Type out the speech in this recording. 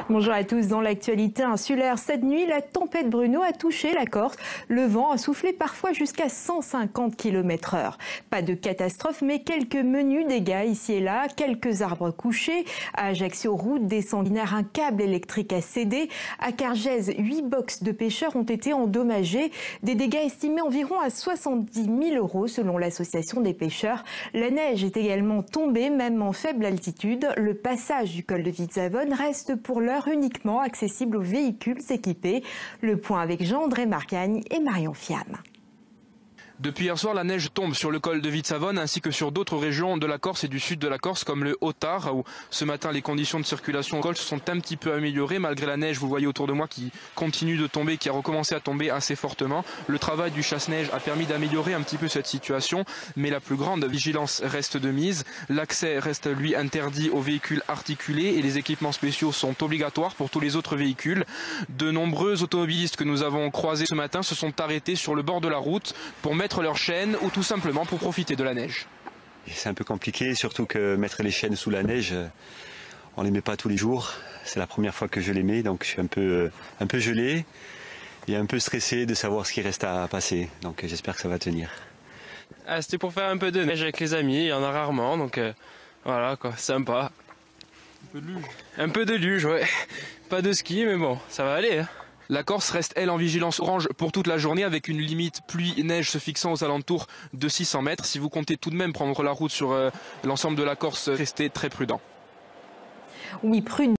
Bonjour à tous. Dans l'actualité insulaire, cette nuit, la tempête Bruno a touché la Corse. Le vent a soufflé parfois jusqu'à 150 km/h. Pas de catastrophe, mais quelques menus dégâts ici et là. Quelques arbres couchés. À Ajaccio, route des Sanguinaires, un câble électrique a cédé. À Cargèse, 8 boxes de pêcheurs ont été endommagés. Des dégâts estimés environ à 70 000 € selon l'association des pêcheurs. La neige est également tombée, même en faible altitude. Le passage du col de Vitzavone reste pour l'heure uniquement accessible aux véhicules équipés. Le point avec Jean-André Marcagne et Marion Fiam. Depuis hier soir, la neige tombe sur le col de Vitzavone ainsi que sur d'autres régions de la Corse et du sud de la Corse comme le Haut-Tard où ce matin les conditions de circulation au col se sont un petit peu améliorées malgré la neige, vous voyez autour de moi, qui continue de tomber, qui a recommencé à tomber assez fortement. Le travail du chasse-neige a permis d'améliorer un petit peu cette situation, mais la plus grande vigilance reste de mise. L'accès reste lui interdit aux véhicules articulés et les équipements spéciaux sont obligatoires pour tous les autres véhicules. De nombreux automobilistes que nous avons croisés ce matin se sont arrêtés sur le bord de la route pour mettre leurs chaînes ou tout simplement pour profiter de la neige. C'est un peu compliqué, surtout que mettre les chaînes sous la neige, on ne les met pas tous les jours. C'est la première fois que je les mets, donc je suis un peu gelé et un peu stressé de savoir ce qui reste à passer. Donc j'espère que ça va tenir. C'était pour faire un peu de neige avec les amis, il y en a rarement, donc voilà quoi, sympa. Un peu de luge. Un peu de luge, ouais. Pas de ski, mais bon, ça va aller. Hein. La Corse reste, elle, en vigilance orange pour toute la journée avec une limite pluie-neige se fixant aux alentours de 600 mètres. Si vous comptez tout de même prendre la route sur l'ensemble de la Corse, restez très prudent. Oui, prudent.